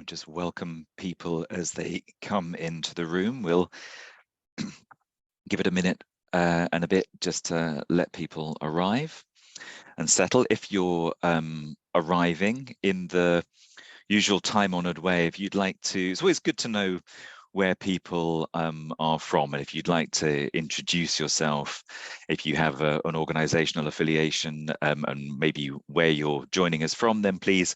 We'll just welcome people as they come into the room. We'll give it a minute and a bit just to let people arrive and settle. If you're arriving in the usual time-honored way, if you'd like to, it's always good to know where people are from, and if you'd like to introduce yourself, if you have an organizational affiliation and maybe where you're joining us from, then please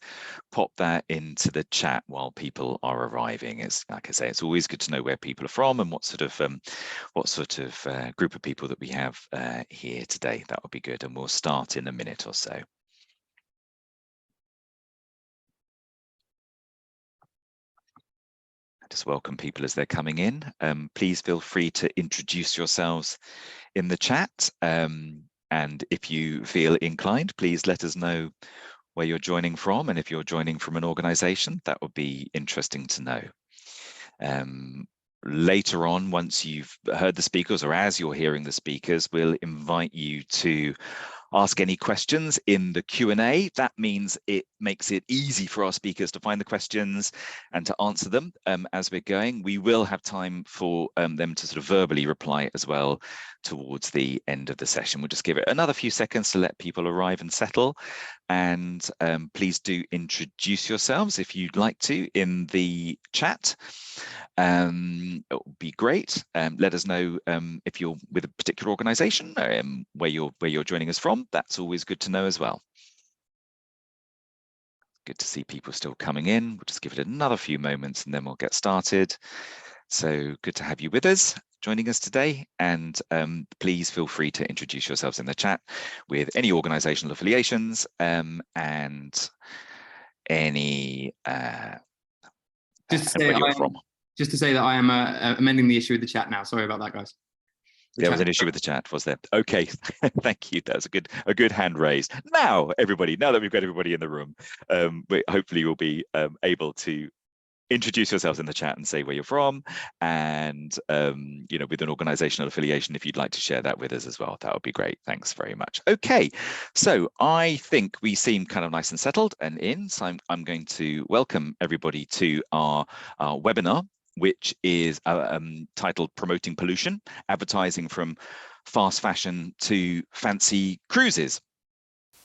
pop that into the chat while people are arriving. It's like I say, it's always good to know where people are from and what sort of group of people that we have here today. That would be good, and we'll start in a minute or so. Just welcome people as they're coming in. Please feel free to introduce yourselves in the chat. And if you feel inclined, please let us know where you're joining from. And if you're joining from an organization, that would be interesting to know. Later on, once you've heard the speakers, or as you're hearing the speakers, we'll invite you to ask any questions in the Q&A. That means it makes it easy for our speakers to find the questions and to answer them as we're going. We will have time for them to sort of verbally reply as well towards the end of the session. We'll just give it another few seconds to let people arrive and settle. And please do introduce yourselves if you'd like to in the chat. It would be great. Let us know if you're with a particular organization, where you're joining us from. That's always good to know as well. Good to see people still coming in. We'll just give it another few moments and then we'll get started. So good to have you with us, joining us today. And please feel free to introduce yourselves in the chat with any organizational affiliations and any just where you're from. Just to say that I am amending the issue with the chat now. Sorry about that, guys. There was an issue with the chat, was there? Okay, thank you. That's a good hand raised. Now, everybody, now that we've got everybody in the room, hopefully you'll be able to introduce yourselves in the chat and say where you're from, and with an organizational affiliation, if you'd like to share that with us as well, that would be great. Thanks very much. Okay, so I think we seem kind of nice and settled and in, so I'm going to welcome everybody to our webinar, which is titled Promoting Pollution, Advertising from Fast Fashion to Fancy Cruises.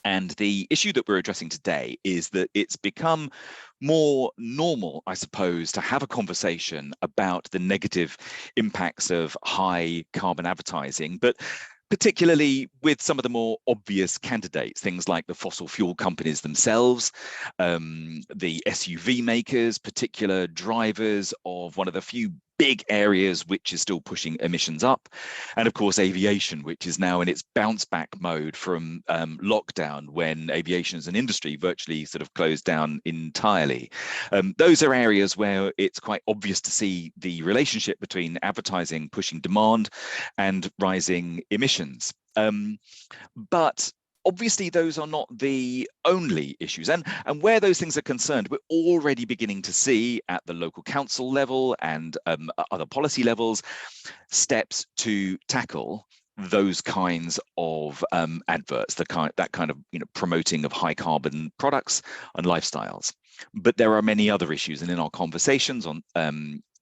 And the issue that we're addressing today is that it's become more normal, I suppose, to have a conversation about the negative impacts of high carbon advertising, but particularly with some of the more obvious candidates, things like the fossil fuel companies themselves, the SUV makers, particular drivers of one of the few big areas which is still pushing emissions up, and of course aviation, which is now in its bounce back mode from lockdown, when aviation as an industry virtually sort of closed down entirely. Those are areas where it's quite obvious to see the relationship between advertising pushing demand and rising emissions. But obviously, those are not the only issues. And where those things are concerned, we're already beginning to see at the local council level and other policy levels steps to tackle those kinds of adverts, that kind of promoting of high carbon products and lifestyles. But there are many other issues, and in our conversations on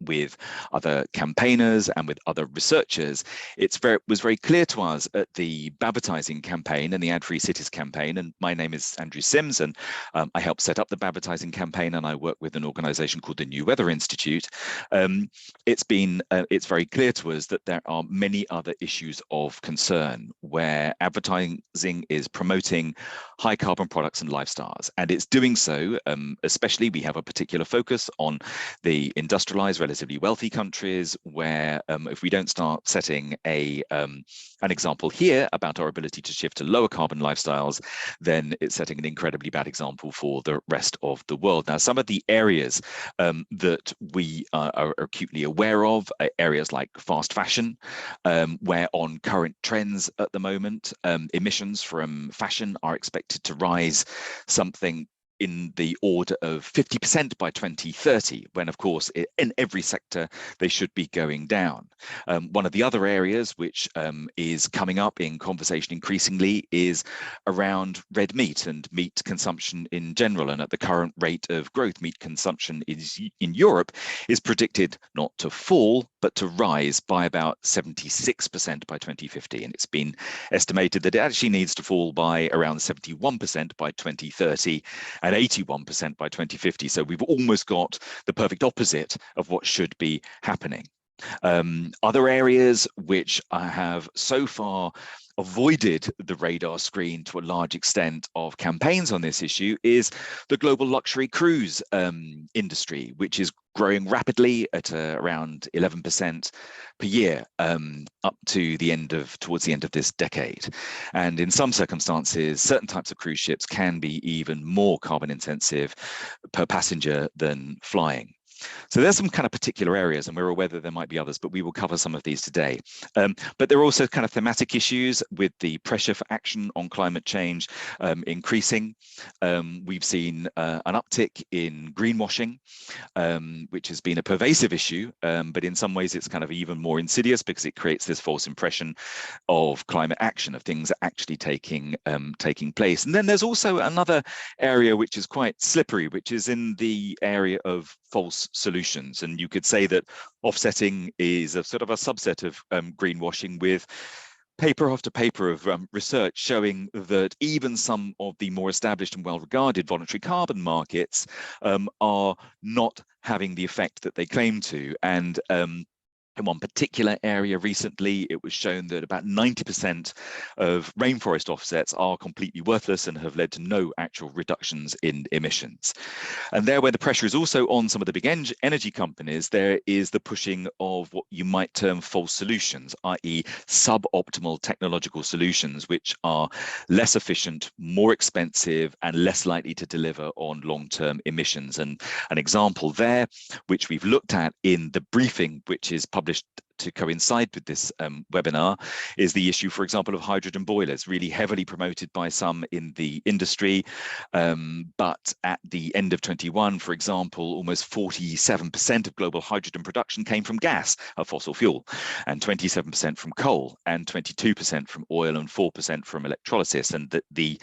with other campaigners and with other researchers, it was very clear to us at the Babvertising campaign and the Ad Free Cities campaign, and my name is Andrew Sims, and I helped set up the Babvertising campaign, and I work with an organization called the New Weather Institute. It's very clear to us that there are many other issues of concern where advertising is promoting high carbon products and lifestyles, and it's doing so, especially we have a particular focus on the industrialized, relatively wealthy countries, where if we don't start setting an example here about our ability to shift to lower carbon lifestyles, then it's setting an incredibly bad example for the rest of the world. Now, some of the areas that we are acutely aware of are areas like fast fashion, where on current trends at the moment, emissions from fashion are expected to rise something in the order of 50% by 2030, when of course in every sector they should be going down. One of the other areas which is coming up in conversation increasingly is around red meat and meat consumption in general. And at the current rate of growth, meat consumption in Europe is predicted not to fall, but to rise by about 76% by 2050. And it's been estimated that it actually needs to fall by around 71% by 2030 and 81% by 2050. So we've almost got the perfect opposite of what should be happening. Other areas which have so far avoided the radar screen to a large extent of campaigns on this issue is the global luxury cruise industry, which is growing rapidly at around 11% per year up to towards the end of this decade. And in some circumstances, certain types of cruise ships can be even more carbon intensive per passenger than flying. So there's some kind of particular areas, and we're aware that there might be others, but we will cover some of these today. But there are also kind of thematic issues with the pressure for action on climate change increasing. We've seen an uptick in greenwashing, which has been a pervasive issue, but in some ways it's kind of even more insidious because it creates this false impression of climate action, of things actually taking place. And then there's also another area which is quite slippery, which is in the area of false solutions. And you could say that offsetting is a sort of a subset of greenwashing, with paper after paper of research showing that even some of the more established and well-regarded voluntary carbon markets are not having the effect that they claim to. And in one particular area recently, it was shown that about 90% of rainforest offsets are completely worthless and have led to no actual reductions in emissions. And there, where the pressure is also on some of the big energy companies, there is the pushing of what you might term false solutions, i.e. suboptimal technological solutions, which are less efficient, more expensive, and less likely to deliver on long-term emissions. And an example there, which we've looked at in the briefing, which is published to coincide with this webinar, is the issue, for example, of hydrogen boilers, really heavily promoted by some in the industry. But at the end of 21, for example, almost 47% of global hydrogen production came from gas, a fossil fuel, and 27% from coal, and 22% from oil, and 4% from electrolysis. And the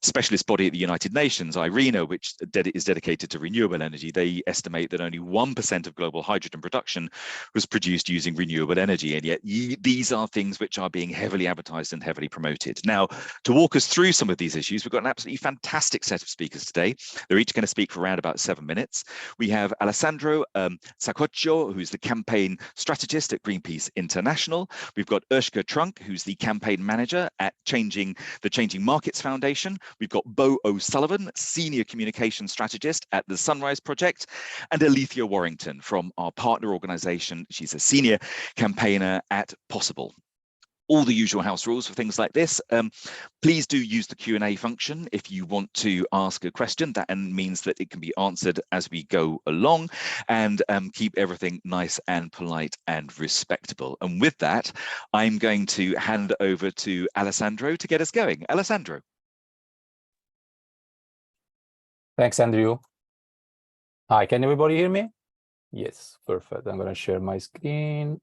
specialist body at the United Nations, IRENA, which is dedicated to renewable energy, they estimate that only 1% of global hydrogen production was produced using renewable energy. And yet these are things which are being heavily advertised and heavily promoted. Now, to walk us through some of these issues, we've got an absolutely fantastic set of speakers today. They're each going to speak for around about 7 minutes. We have Alessandro Saccoccio, who's the campaign strategist at Greenpeace International. We've got Urshka Trunk, who's the campaign manager at the Changing Markets Foundation. We've got Bo O'Sullivan, Senior Communication Strategist at the Sunrise Project, and Alethea Warrington from our partner organization. She's a Senior Campaigner at Possible. All the usual house rules for things like this. Please do use the Q&A function if you want to ask a question. That means that it can be answered as we go along, and keep everything nice and polite and respectable. And with that, I'm going to hand over to Alessandro to get us going. Alessandro. Thanks, Andrew. Hi, can everybody hear me? Yes, perfect. I'm going to share my screen.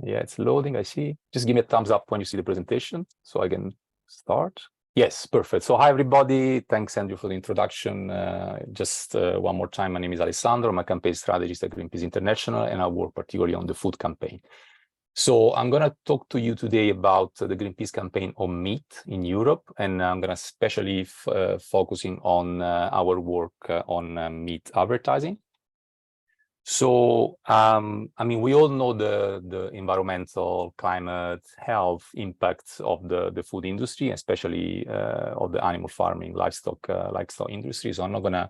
Yeah, it's loading, I see. Just give me a thumbs up when you see the presentation so I can start. Yes, perfect. So hi, everybody. Thanks, Andrew, for the introduction. Just one more time, my name is Alessandro. I'm a campaign strategist at Greenpeace International, and I work particularly on the food campaign. So I'm going to talk to you today about the Greenpeace campaign on meat in Europe, and I'm going to especially focusing on our work on meat advertising. So, I mean, we all know the environmental, climate, health impacts of the food industry, especially of the animal farming, livestock industry. So I'm not going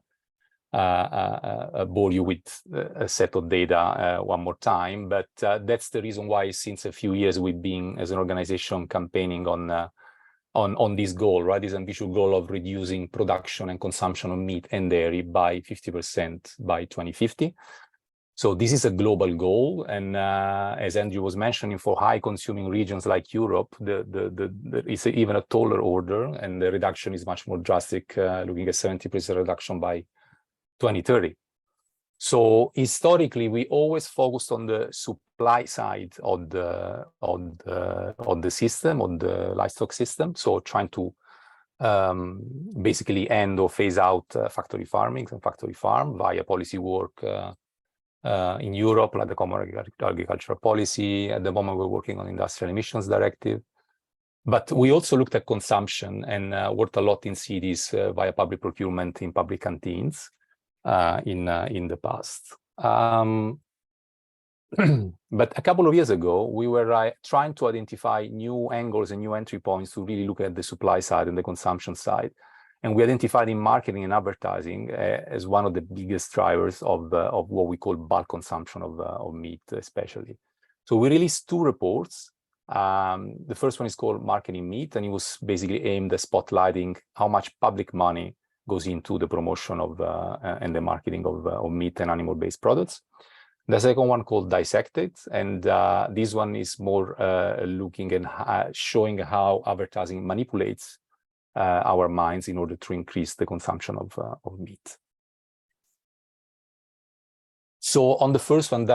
to bore you with a set of data one more time, but that's the reason why since a few years we've been, as an organization, campaigning on on this goal, right? This ambitious goal of reducing production and consumption of meat and dairy by 50% by 2050. So this is a global goal, and as Andrew was mentioning, for high-consuming regions like Europe, it's even a taller order, and the reduction is much more drastic, looking at 70% reduction by 2030. So historically, we always focused on the supply side of the system, on the livestock system. So trying to basically end or phase out factory farming and factory farm via policy work in Europe, like the Common Agricultural Policy. At the moment, we're working on Industrial Emissions Directive. But we also looked at consumption and worked a lot in cities via public procurement in public canteens in the past. But a couple of years ago, we were trying to identify new angles and new entry points to really look at the supply side and the consumption side. And we identified in marketing and advertising as one of the biggest drivers of what we call bulk consumption of meat, especially. So we released 2 reports. The first one is called Marketing Meat, and it was basically aimed at spotlighting how much public money goes into the promotion of and the marketing of meat and animal-based products. The second one called Dissected, and this one is more looking and showing how advertising manipulates our minds in order to increase the consumption of meat. So on the first one,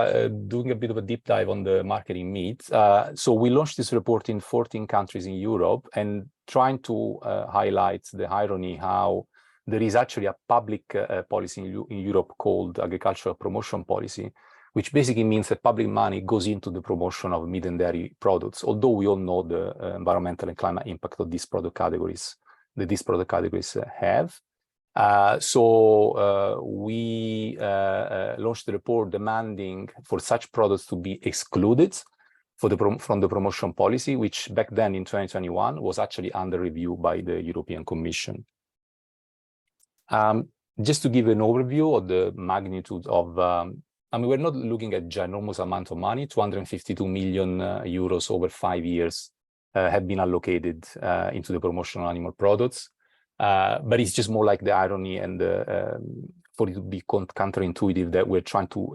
doing a bit of a deep dive on the Marketing Meat. So we launched this report in 14 countries in Europe, and trying to highlight the irony how there is actually a public policy in Europe called Agricultural Promotion Policy, which basically means that public money goes into the promotion of meat and dairy products, although we all know the environmental and climate impact of these product categories that these product categories have. So we launched the report demanding for such products to be excluded from the promotion policy, which back then in 2021 was actually under review by the European Commission. Just to give an overview of the magnitude of, I mean, we're not looking at ginormous amount of money. 252 million euros over 5 years have been allocated into the promotion of animal products. But it's just more like the irony and for it to be counterintuitive that we're trying to,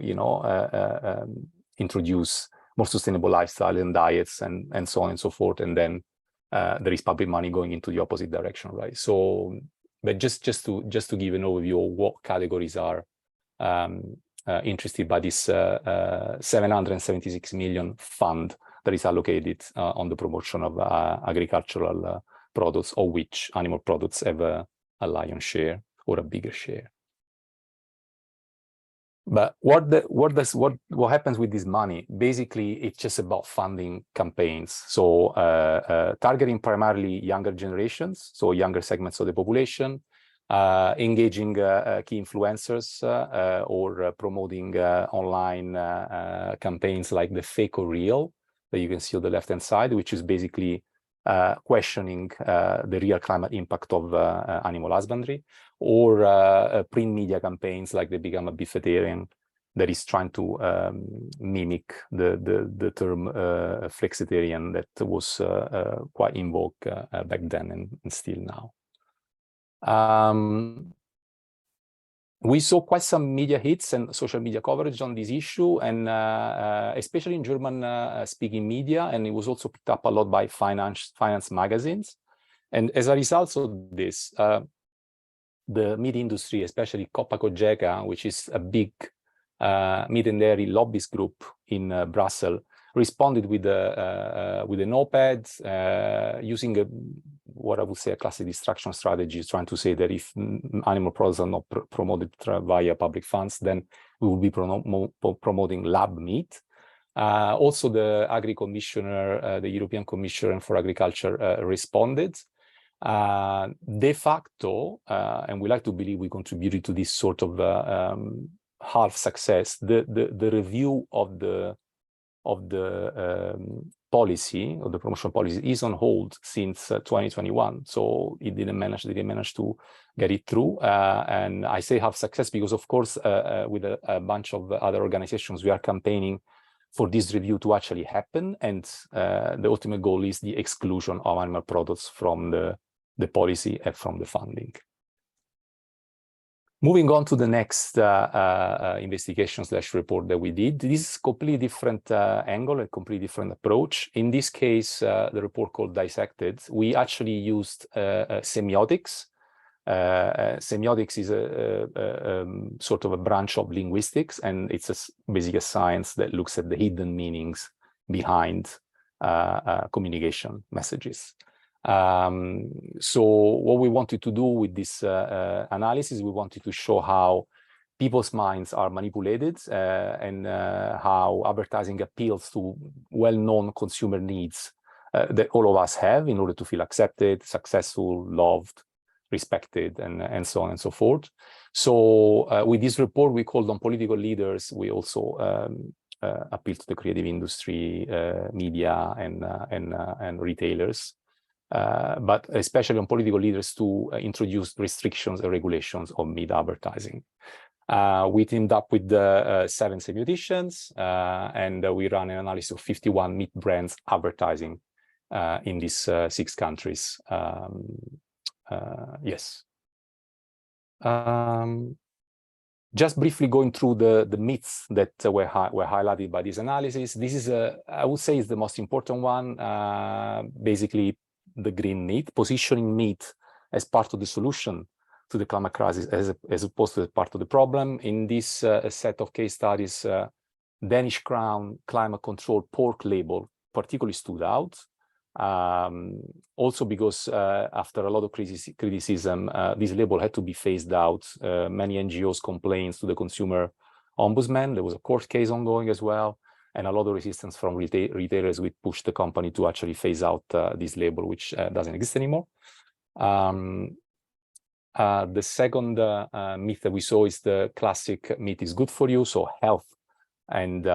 introduce more sustainable lifestyle and diets and so on and so forth. And then there is public money going into the opposite direction, right? So, but just to give an overview of what categories are interested by this 776 million fund that is allocated on the promotion of agricultural products, of which animal products have a lion's share or a bigger share. But what happens with this money? Basically, it's just about funding campaigns. So targeting primarily younger generations, so younger segments of the population, engaging key influencers or promoting online campaigns like the Fake or Real that you can see on the left-hand side, which is basically questioning the real climate impact of animal husbandry, or print media campaigns like the Become a Beefitarian that is trying to mimic the term flexitarian that was quite in vogue back then and still now. We saw quite some media hits and social media coverage on this issue, and especially in German-speaking media, and it was also picked up a lot by finance magazines. And as a result of this, the meat industry, especially Copa-Cogeca, which is a big meat and dairy lobbyist group in Brussels, responded with an op-ed using what I would say a classic distraction strategy, trying to say that if animal products are not promoted via public funds, then we will be promoting lab meat. Also, the Agri Commissioner, the European Commissioner for Agriculture, responded. De facto, and we like to believe we contributed to this sort of half success, the review of the policy, or the promotion policy, is on hold since 2021. So it didn't manage to get it through. And I say half success because, of course, with a bunch of other organizations, we are campaigning for this review to actually happen, and the ultimate goal is the exclusion of animal products from the policy and from the funding. Moving on to the next investigation/report that we did. This is a completely different angle, a completely different approach. In this case, the report called Dissected, we actually used semiotics. Semiotics is a sort of a branch of linguistics, and it's basically a science that looks at the hidden meanings behind communication messages. So what we wanted to do with this analysis, we wanted to show how people's minds are manipulated and how advertising appeals to well-known consumer needs that all of us have in order to feel accepted, successful, loved, respected, and so on and so forth. So with this report, we called on political leaders. We also appealed to the creative industry, media, and retailers. But especially on political leaders to introduce restrictions and regulations on meat advertising. We teamed up with 7 semioticians, and we ran an analysis of 51 meat brands advertising in these 6 countries. Yes. Just briefly going through the myths that were highlighted by this analysis. This is, I would say, is the most important one. Basically, the green meat, positioning meat as part of the solution to the climate crisis as opposed to the part of the problem. In this set of case studies, Danish Crown climate control pork label particularly stood out. Also because after a lot of criticism, this label had to be phased out. Many NGOs complained to the consumer ombudsman. There was a court case ongoing as well, and a lot of resistance from retailers, which pushed the company to actually phase out this label, which doesn't exist anymore. The second myth that we saw is the classic meat is good for you, so health, and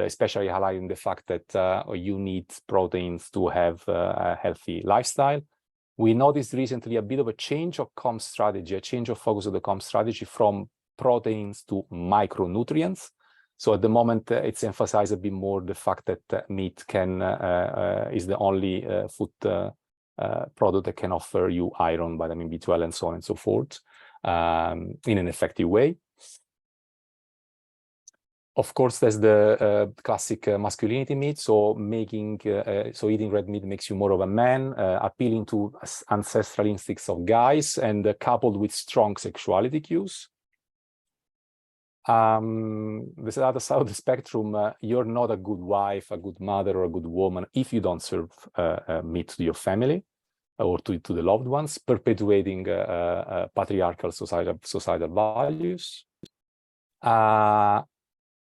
especially highlighting the fact that you need proteins to have a healthy lifestyle. We noticed recently a bit of a change of comm strategy, a change of focus of the comm strategy from proteins to micronutrients. So at the moment, it's emphasized a bit more the fact that meat is the only food product that can offer you iron, vitamin B12, and so on and so forth in an effective way. Of course, there's the classic masculinity myth. So eating red meat makes you more of a man, appealing to ancestral instincts of guys, and coupled with strong sexuality cues. This other side of the spectrum, you're not a good wife, a good mother, or a good woman if you don't serve meat to your family or to the loved ones, perpetuating patriarchal societal values.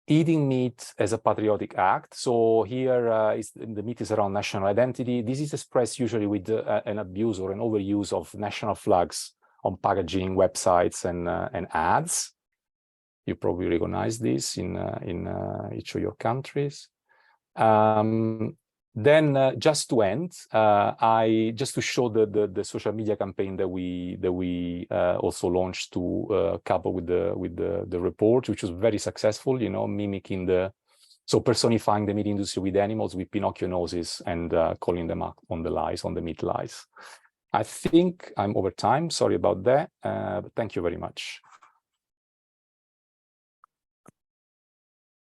Eating meat as a patriotic act. So here the myth is around national identity. This is expressed usually with an abuse or an overuse of national flags on packaging, websites, and ads. You probably recognize this in each of your countries. Then just to end, just to show the social media campaign that we also launched to couple with the report, which was very successful. You know, mimicking personifying the meat industry with animals with Pinocchio noses and calling them up on the meat lies. I think I'm over time. Sorry about that. But thank you very much.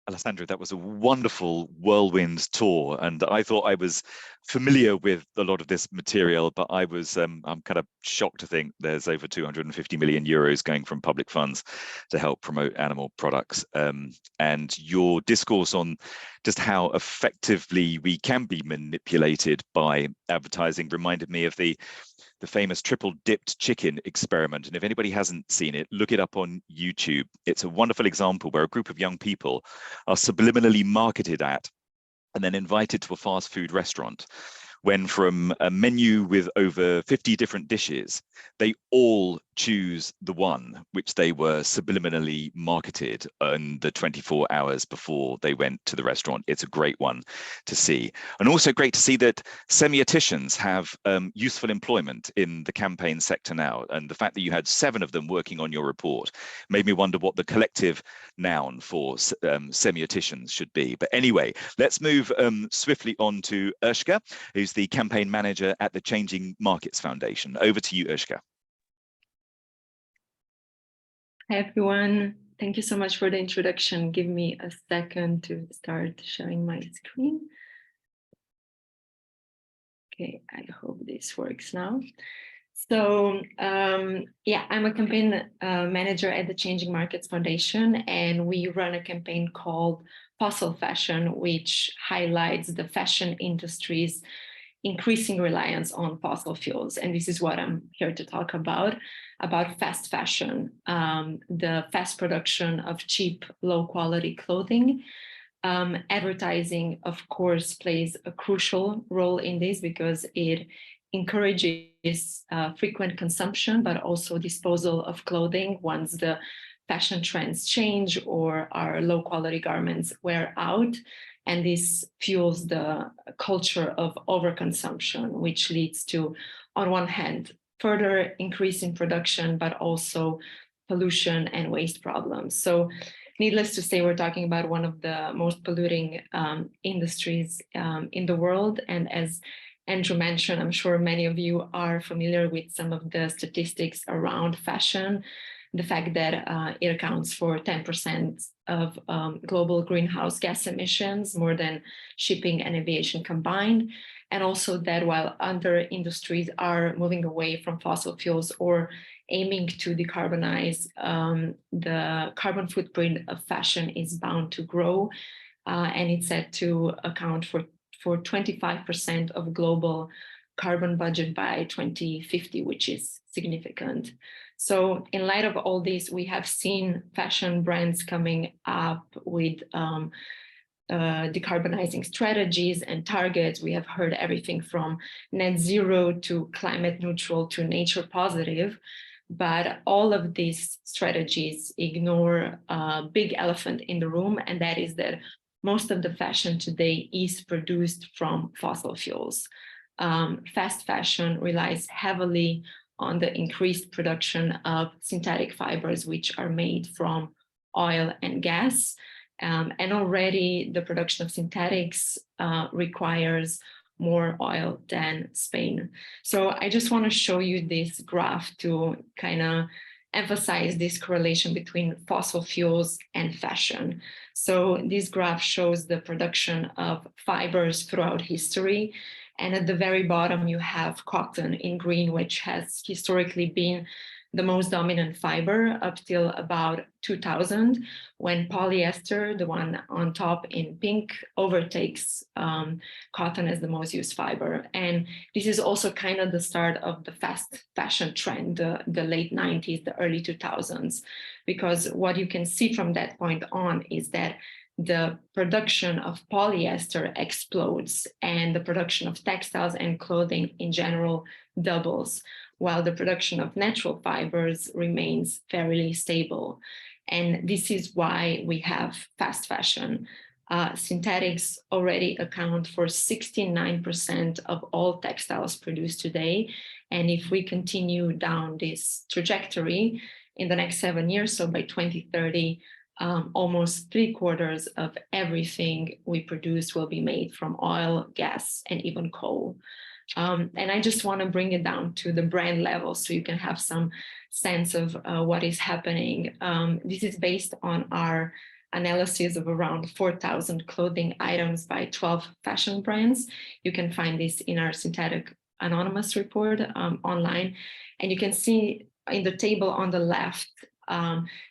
Alessandro, that was a wonderful whirlwind tour, and I thought I was familiar with a lot of this material, but I'm kind of shocked to think there's over 250 million euros going from public funds to help promote animal products. And your discourse on just how effectively we can be manipulated by advertising reminded me of the famous triple dipped chicken experiment. And if anybody hasn't seen it, look it up on YouTube. It's a wonderful example where a group of young people are subliminally marketed at and then invited to a fast food restaurant when from a menu with over 50 different dishes, they all choose the one which they were subliminally marketed in the 24 hours before they went to the restaurant. It's a great one to see. And also great to see that semioticians have useful employment in the campaign sector now. And the fact that you had 7 of them working on your report made me wonder what the collective noun for semioticians should be. But anyway, let's move swiftly on to Urshka, who's the campaign manager at the Changing Markets Foundation. Over to you, Urshka. Hi, everyone. Thank you so much for the introduction. Give me a second to start sharing my screen. Okay, I hope this works now. So yeah, I'm a campaign manager at the Changing Markets Foundation, and we run a campaign called Fossil Fashion, which highlights the fashion industry's increasing reliance on fossil fuels. And this is what I'm here to talk about fast fashion, the fast production of cheap, low quality clothing. Advertising, of course, plays a crucial role in this because it encourages frequent consumption, but also disposal of clothing once the fashion trends change or our low quality garments wear out. And this fuels the culture of overconsumption, which leads to, on one hand, further increase in production, but also pollution and waste problems. So needless to say, we're talking about one of the most polluting industries in the world. And as Andrew mentioned, I'm sure many of you are familiar with some of the statistics around fashion. The fact that it accounts for 10% of global greenhouse gas emissions, more than shipping and aviation combined. And also that while other industries are moving away from fossil fuels or aiming to decarbonize, the carbon footprint of fashion is bound to grow. And it's set to account for 25% of global carbon budget by 2050, which is significant. So in light of all this, we have seen fashion brands coming up with decarbonizing strategies and targets. We have heard everything from net zero to climate neutral to nature positive. But all of these strategies ignore a big elephant in the room, and that is that most of the fashion today is produced from fossil fuels. Fast fashion relies heavily on the increased production of synthetic fibers, which are made from oil and gas. And already the production of synthetics requires more oil than Spain. So I just want to show you this graph to kind of emphasize this correlation between fossil fuels and fashion. So this graph shows the production of fibers throughout history. And at the very bottom, you have cotton in green, which has historically been the most dominant fiber up till about 2000, when polyester, the one on top in pink, overtakes cotton as the most used fiber. And this is also kind of the start of the fast fashion trend, the late 90s, the early 2000s, because what you can see from that point on is that the production of polyester explodes and the production of textiles and clothing in general doubles, while the production of natural fibers remains fairly stable. And this is why we have fast fashion. Synthetics already account for 69% of all textiles produced today. And if we continue down this trajectory in the next 7 years, so by 2030, almost 3/4 of everything we produce will be made from oil, gas, and even coal. And I just want to bring it down to the brand level so you can have some sense of what is happening. This is based on our analysis of around 4,000 clothing items by 12 fashion brands. You can find this in our Synthetic Anonymous report online. And you can see in the table on the left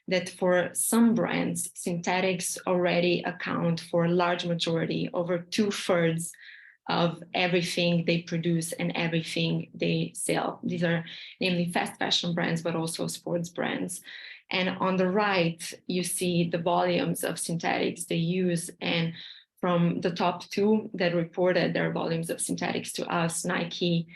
that for some brands, synthetics already account for a large majority, over 2/3 of everything they produce and everything they sell. These are namely fast fashion brands, but also sports brands. And on the right, you see the volumes of synthetics they use. And From the top two that reported their volumes of synthetics to us, Nike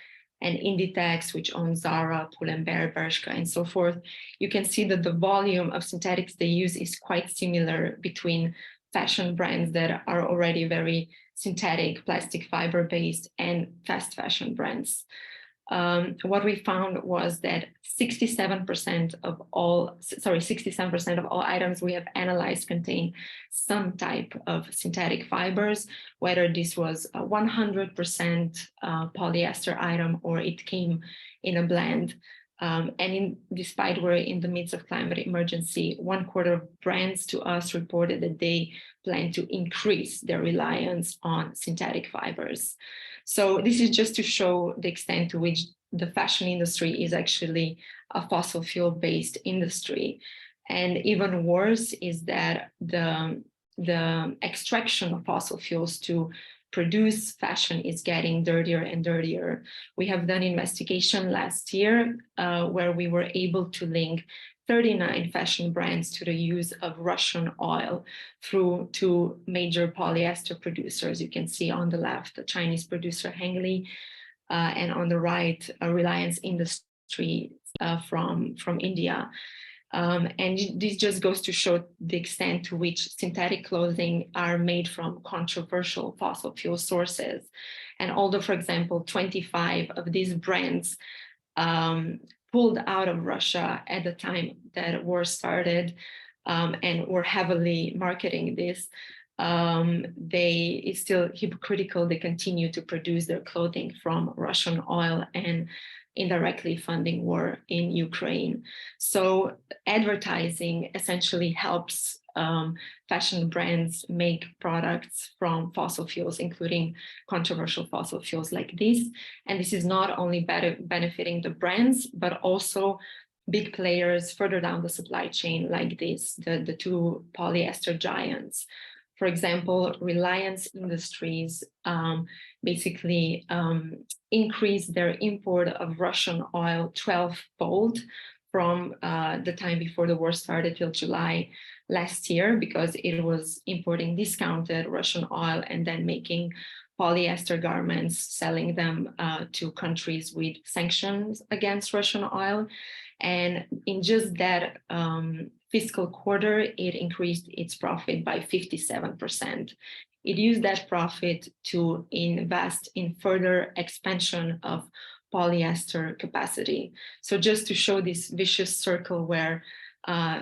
and Inditex, which owns Zara, Pull&Bear, Bershka, and so forth, you can see that the volume of synthetics they use is quite similar between fashion brands that are already very synthetic, plastic fiber based, and fast fashion brands. What we found was that 67% of all items we have analyzed contain some type of synthetic fibers, whether this was a 100% polyester item or it came in a blend. Despite we're in the midst of climate emergency, 1/4 of brands to us reported that they plan to increase their reliance on synthetic fibers. So this is just to show the extent to which the fashion industry is actually a fossil fuel based industry. And even worse is that the extraction of fossil fuels to produce fashion is getting dirtier and dirtier. We have done investigation last year where we were able to link 39 fashion brands to the use of Russian oil through two major polyester producers. You can see on the left, the Chinese producer Hengli, and on the right, Reliance Industries from India. And this just goes to show the extent to which synthetic clothing are made from controversial fossil fuel sources. And although, for example, 25 of these brands pulled out of Russia at the time that war started and were heavily marketing this, it's still hypocritical. They continue to produce their clothing from Russian oil and indirectly funding war in Ukraine. So advertising essentially helps fashion brands make products from fossil fuels, including controversial fossil fuels like this. And this is not only benefiting the brands, but also big players further down the supply chain like this, the two polyester giants. For example, Reliance Industries basically increased their import of Russian oil 12-fold from the time before the war started till July last year, because it was importing discounted Russian oil and then making polyester garments, selling them to countries with sanctions against Russian oil. And in just that fiscal quarter, it increased its profit by 57%. It used that profit to invest in further expansion of polyester capacity. So just to show this vicious circle where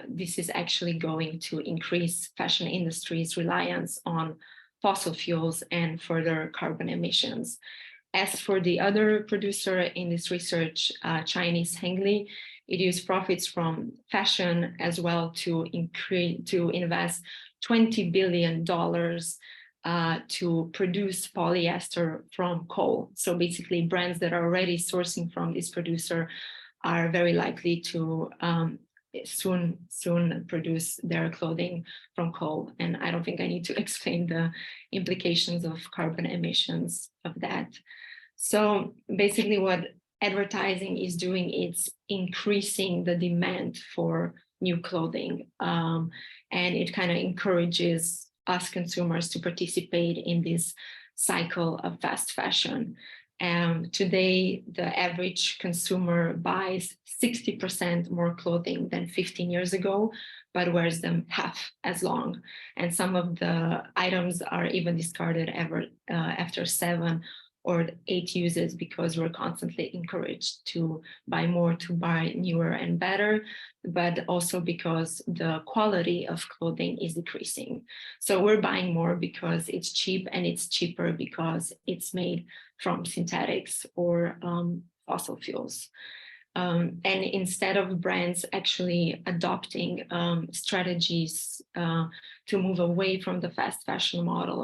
this is actually going to increase fashion industry's reliance on fossil fuels and further carbon emissions. As for the other producer in this research, Chinese Hengli, it used profits from fashion as well to invest $20 billion to produce polyester from coal. So basically brands that are already sourcing from this producer are very likely to soon produce their clothing from coal. And I don't think I need to explain the implications of carbon emissions of that. So basically what advertising is doing, it's increasing the demand for new clothing. And it kind of encourages us consumers to participate in this cycle of fast fashion. Today, the average consumer buys 60% more clothing than 15 years ago, but wears them half as long. And some of the items are even discarded after 7 or 8 uses, because we're constantly encouraged to buy more, to buy newer and better, but also because the quality of clothing is decreasing. So we're buying more because it's cheap, and it's cheaper because it's made from synthetics or fossil fuels. And instead of brands actually adopting strategies to move away from the fast fashion model,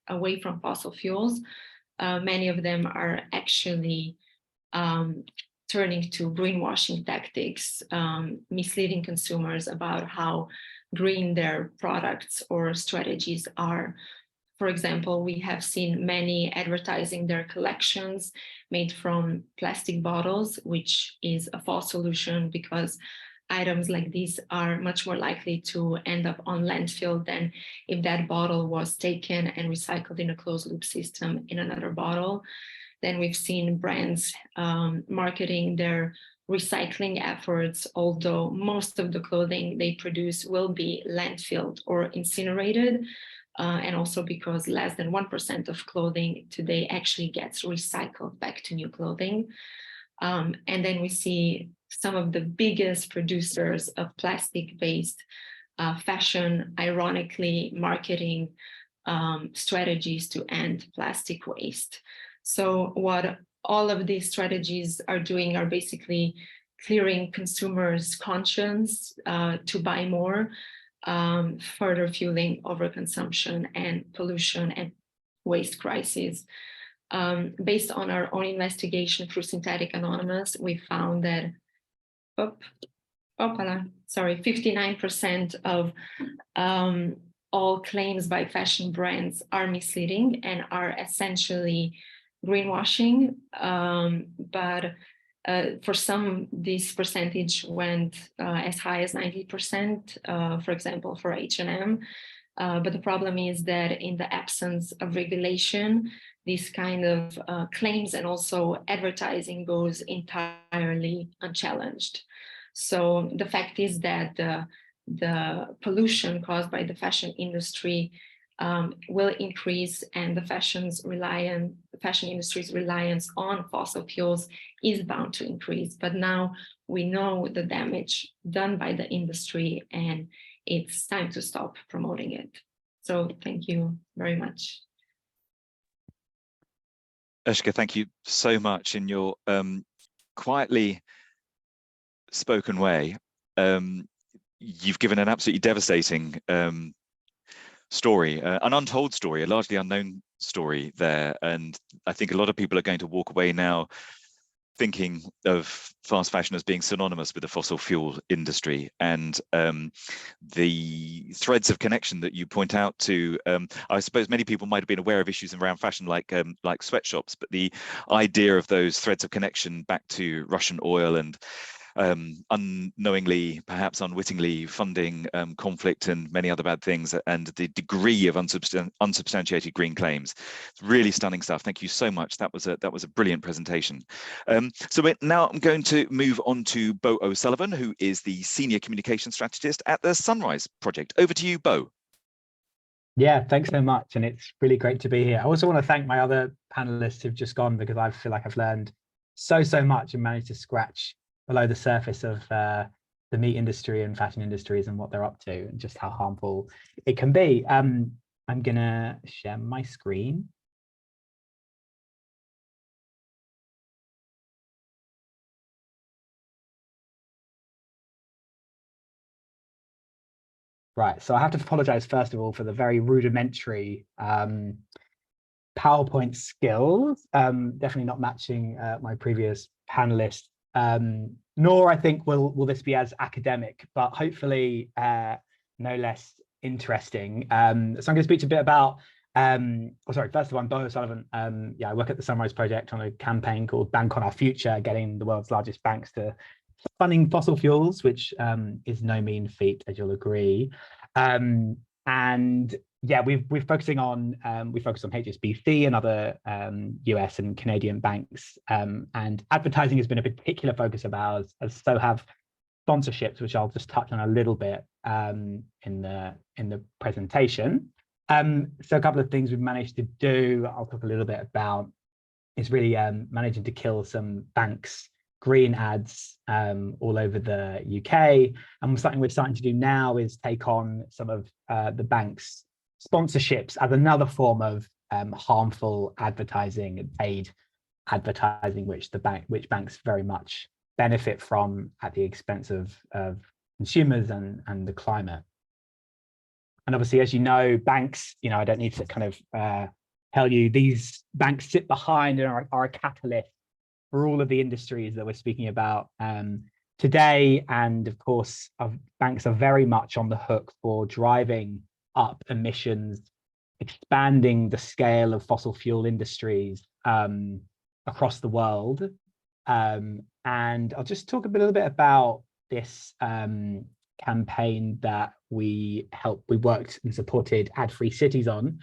away from fossil fuels, many of them are actually turning to greenwashing tactics, misleading consumers about how green their products or strategies are. For example, we have seen many advertising their collections made from plastic bottles, which is a false solution, because items like these are much more likely to end up on landfill than if that bottle was taken and recycled in a closed loop system in another bottle. Then we've seen brands marketing their recycling efforts, although most of the clothing they produce will be landfilled or incinerated. And also because less than 1% of clothing today actually gets recycled back to new clothing. And then we see some of the biggest producers of plastic-based fashion, ironically, marketing strategies to end plastic waste. So what all of these strategies are doing are basically clearing consumers' conscience to buy more, further fueling overconsumption and pollution and waste crises. Based on our own investigation through Synthetic Anonymous, we found that 59% of all claims by fashion brands are misleading and are essentially greenwashing. But for some, this percentage went as high as 90%, for example, for H&M. But the problem is that in the absence of regulation, these kind of claims and also advertising goes entirely unchallenged. So the fact is that the pollution caused by the fashion industry will increase, and the fashion industry's reliance on fossil fuels is bound to increase. But now we know the damage done by the industry, and it's time to stop promoting it. So thank you very much. Eshka, thank you so much. In your quietly spoken way, you've given an absolutely devastating story, an untold story, a largely unknown story there. And I think a lot of people are going to walk away now thinking of fast fashion as being synonymous with the fossil fuel industry. And the threads of connection that you point out to, I suppose many people might have been aware of issues around fashion like sweatshops, but the idea of those threads of connection back to Russian oil and unknowingly, perhaps unwittingly funding conflict and many other bad things, and the degree of unsubstantiated green claims. It's really stunning stuff. Thank you so much. That was a brilliant presentation. So now I'm going to move on to Bo O'Sullivan, who is the Senior Communication Strategist at the Sunrise Project. Over to you, Bo. Yeah, thanks so much. And it's really great to be here. I also want to thank my other panelists who've just gone, because I feel like I've learned so much and managed to scratch below the surface of the meat industry and fashion industries and what they're up to and just how harmful it can be. I'm gonna share my screen. Right, so I have to apologize first of all for the very rudimentary PowerPoint skills, definitely not matching my previous panelists. Nor I think will this be as academic, but hopefully no less interesting. So I'm going to speak a bit about, first of all, I'm Bo O'Sullivan. Yeah, I work at the Sunrise Project on a campaign called Bank on Our Future, getting the world's largest banks to funding fossil fuels, which is no mean feat, as you'll agree. And yeah, we're focusing on we focus on HSBC and other US and Canadian banks, and advertising has been a particular focus of ours, as so have sponsorships, which I'll just touch on a little bit in the presentation. So a couple of things we've managed to do, I'll talk a little bit about, is really managing to kill some banks' green ads all over the UK. And something we're starting to do now is take on some of the banks' sponsorships as another form of harmful advertising and paid advertising, which banks very much benefit from at the expense of consumers and the climate. And obviously, as you know, banks, I don't need to kind of tell you, these banks sit behind and are a catalyst for all of the industries that we're speaking about today. And of course, banks are very much on the hook for driving up emissions, expanding the scale of fossil fuel industries across the world. And I'll just talk a little bit about this campaign that we worked and supported Ad-Free Cities on.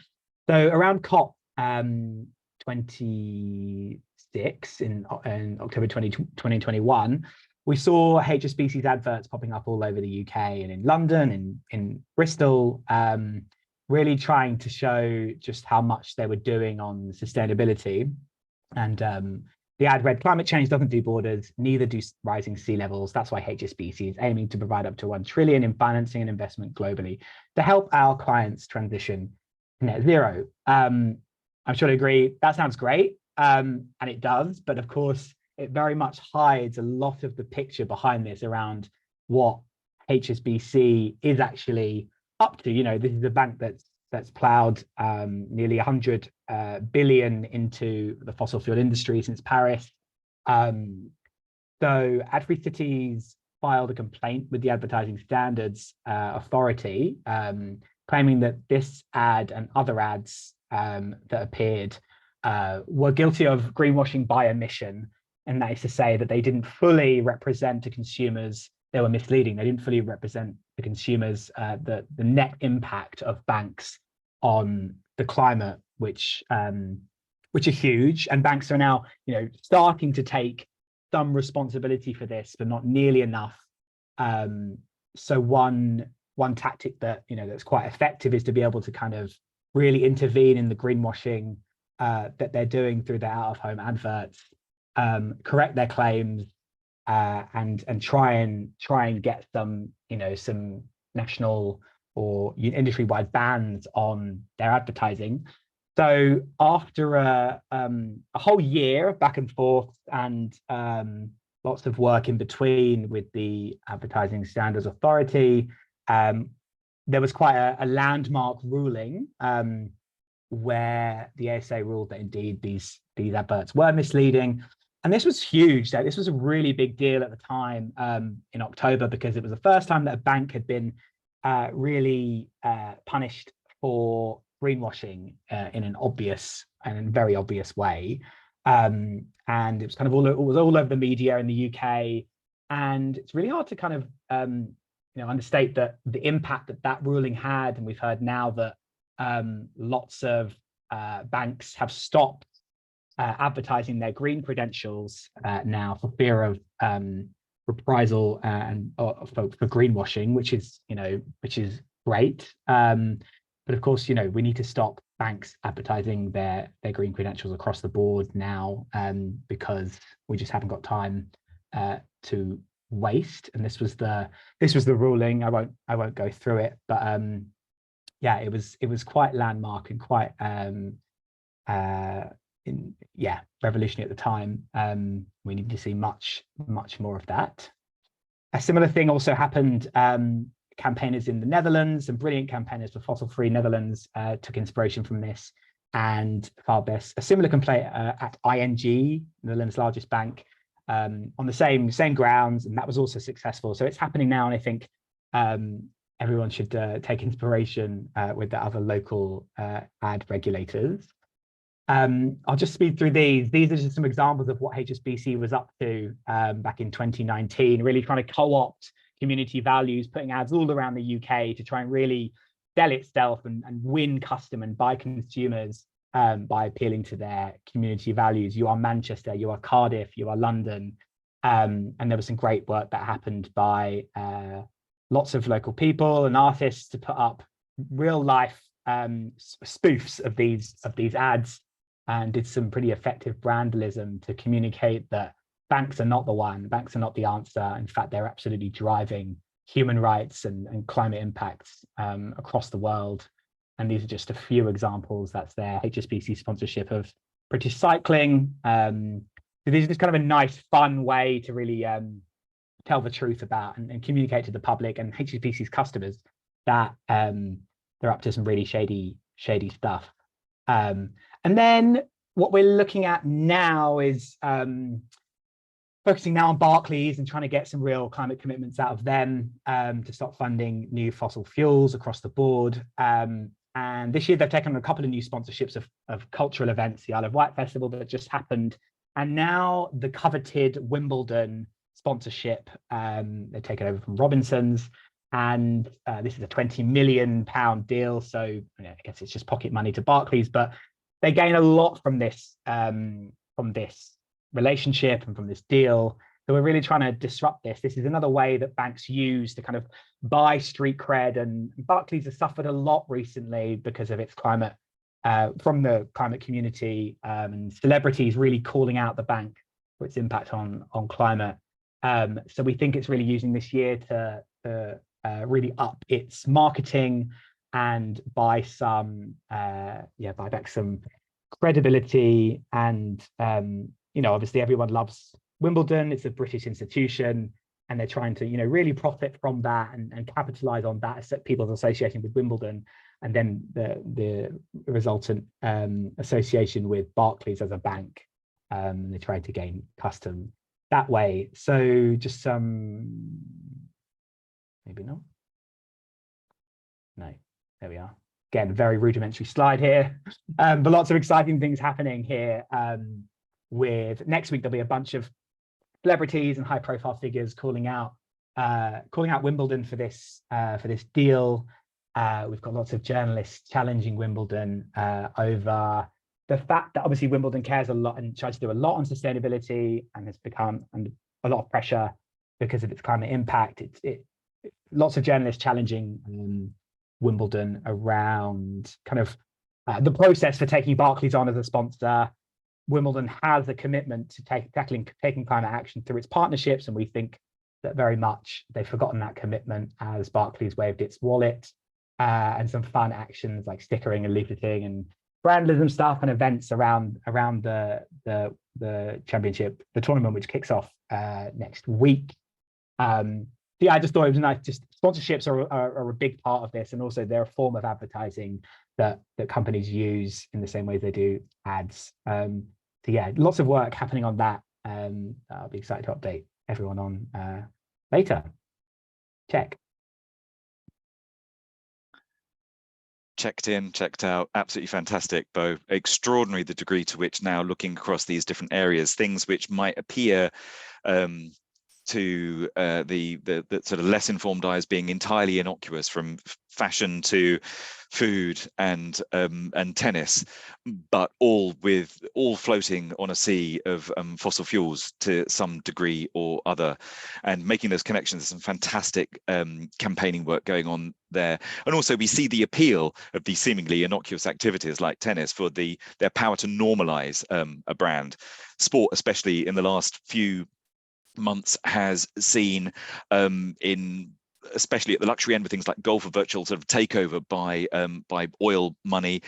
So around COP 26 in October 2021, we saw HSBC's adverts popping up all over the UK and in London, in Bristol, really trying to show just how much they were doing on sustainability. And the ad read, "Climate change doesn't do borders, neither do rising sea levels. That's why HSBC is aiming to provide up to 1 trillion in financing and investment globally to help our clients transition to net zero." I'm sure you agree, that sounds great, and it does, but of course, it very much hides a lot of the picture behind this around what HSBC is actually up to. You know, this is a bank that's plowed nearly 100 billion into the fossil fuel industry since Paris. So Ad-Free Cities filed a complaint with the Advertising Standards Authority, claiming that this ad and other ads that appeared were guilty of greenwashing by omission. And that is to say that they didn't fully represent to consumers, they were misleading. They didn't fully represent the consumers the net impact of banks on the climate, which is huge. And banks are now, you know, starting to take some responsibility for this, but not nearly enough. So one tactic that, you know, that's quite effective is to be able to kind of really intervene in the greenwashing that they're doing through their out-of-home adverts, correct their claims, and try and get some, you know, some national or industry-wide bans on their advertising. So after a whole year of back and forth and lots of work in between with the Advertising Standards Authority, there was quite a landmark ruling where the ASA ruled that indeed these adverts were misleading. And this was huge. This was a really big deal at the time in October, because it was the first time that a bank had been really punished for greenwashing in an obvious and very obvious way. And it was kind of all over the media in the UK. And it's really hard to kind of you know, understate the impact that ruling had. And we've heard now that lots of banks have stopped advertising their green credentials now for fear of reprisal and for greenwashing, which is great. But of course, you know, we need to stop banks advertising their green credentials across the board now, because we just haven't got time to waste. And this was the ruling. I won't go through it, but yeah, it was quite landmark and quite revolutionary at the time. We need to see much more of that. A similar thing also happened. Campaigners in the Netherlands, and brilliant campaigners for fossil-free Netherlands, took inspiration from this and filed a similar complaint at ING, Netherlands' largest bank, on the same grounds, and that was also successful. So it's happening now, and I think everyone should take inspiration with the other local ad regulators. I'll just speed through these. These are just some examples of what HSBC was up to back in 2019, really trying to co-opt community values, putting ads all around the UK to try and really sell itself and win custom and buy consumers by appealing to their community values. You are Manchester, you are Cardiff, you are London. And there was some great work that happened by lots of local people and artists to put up real life spoofs of these ads, and did some pretty effective brandalism to communicate that banks are not the one, banks are not the answer. In fact, they're absolutely driving human rights and climate impacts across the world. And these are just a few examples. That's their HSBC sponsorship of British cycling. So this is kind of a nice, fun way to really tell the truth about and communicate to the public and HSBC's customers that they're up to some really shady stuff. And then what we're looking at now is focusing now on Barclays and trying to get some real climate commitments out of them to stop funding new fossil fuels across the board. And this year they've taken on a couple of new sponsorships of cultural events, the Isle of Wight Festival that just happened, and now the coveted Wimbledon sponsorship. They've taken over from Robinsons, and this is a £20 million deal. So I guess it's just pocket money to Barclays, but they gain a lot from this relationship and from this deal. So we're really trying to disrupt this. This is another way that banks use to kind of buy street cred, and Barclays has suffered a lot recently because of its climate, from the climate community, and celebrities really calling out the bank for its impact on climate. So we think it's really using this year to really up its marketing and buy back some credibility. And obviously everyone loves Wimbledon. It's a British institution, and they're trying to really profit from that and capitalize on that, people's association with Wimbledon, and then the resultant association with Barclays as a bank. They try to gain custom that way. So just some, maybe not. No, there we are. Again, very rudimentary slide here, but lots of exciting things happening here. With next week, there'll be a bunch of celebrities and high-profile figures calling out Wimbledon for this deal. We've got lots of journalists challenging Wimbledon over the fact that obviously Wimbledon cares a lot and tries to do a lot on sustainability, and has become under a lot of pressure because of its climate impact. Lots of journalists challenging Wimbledon around kind of the process for taking Barclays on as a sponsor. Wimbledon has a commitment to taking climate action through its partnerships, and we think that very much they've forgotten that commitment as Barclays waived its wallet, and some fun actions like stickering and leafleting and brandism stuff and events around the championship, the tournament, which kicks off next week. Yeah, I just thought it was nice. Just sponsorships are a big part of this, and also they're a form of advertising that companies use in the same way they do ads. So yeah, lots of work happening on that. I'll be excited to update everyone on later. Check. Checked in, checked out, absolutely fantastic, Bo. Extraordinary the degree to which now looking across these different areas, things which might appear to the sort of less informed eyes being entirely innocuous, from fashion to food and tennis, but all floating on a sea of fossil fuels to some degree or other, and making those connections. Some fantastic campaigning work going on there. And also we see the appeal of these seemingly innocuous activities like tennis for their power to normalize a brand. Sport, especially in the last few months, has seen especially at the luxury end with things like golf, a virtual sort of takeover by oil money.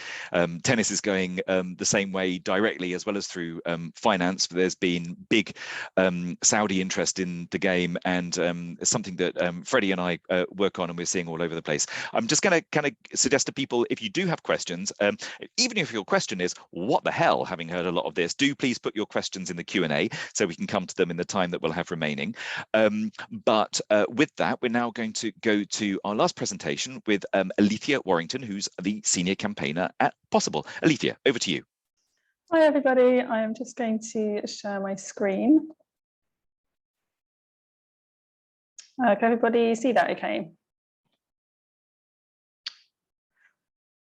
Tennis is going the same way directly as well as through finance. There's been big Saudi interest in the game, and something that Freddie and I work on, and we're seeing all over the place. I'm just going to kind of suggest to people, if you do have questions, even if your question is what the hell, having heard a lot of this, do please put your questions in the Q&A so we can come to them in the time that we'll have remaining. But with that, we're now going to go to our last presentation with Alethea Warrington, who's the senior campaigner at Possible. Alethea, over to you. Hi everybody, I am just going to share my screen. Can everybody see that okay?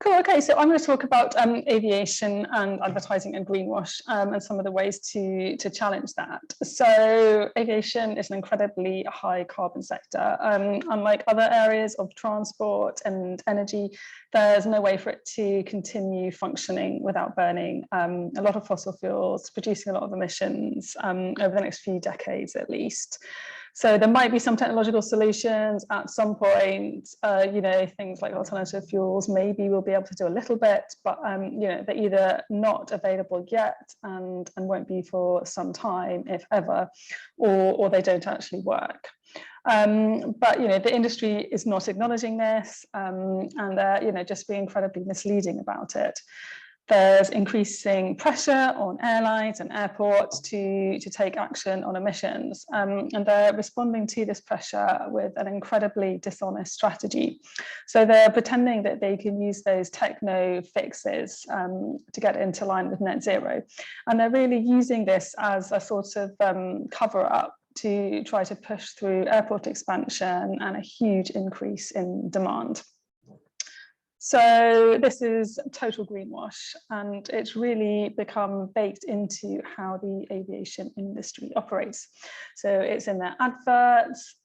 Cool, okay, so I'm going to talk about aviation and advertising and greenwash, and some of the ways to challenge that. So aviation is an incredibly high carbon sector. Unlike other areas of transport and energy, there's no way for it to continue functioning without burning a lot of fossil fuels, producing a lot of emissions over the next few decades at least. So there might be some technological solutions at some point, things like alternative fuels, maybe we'll be able to do a little bit, but they're either not available yet and won't be for some time, if ever, or they don't actually work. But the industry is not acknowledging this, and they're just being incredibly misleading about it. There's increasing pressure on airlines and airports to take action on emissions, and they're responding to this pressure with an incredibly dishonest strategy. So they're pretending that they can use those techno fixes to get into line with net zero, and they're really using this as a sort of cover up to try to push through airport expansion and a huge increase in demand. So this is total greenwash, and it's really become baked into how the aviation industry operates. So it's in their adverts,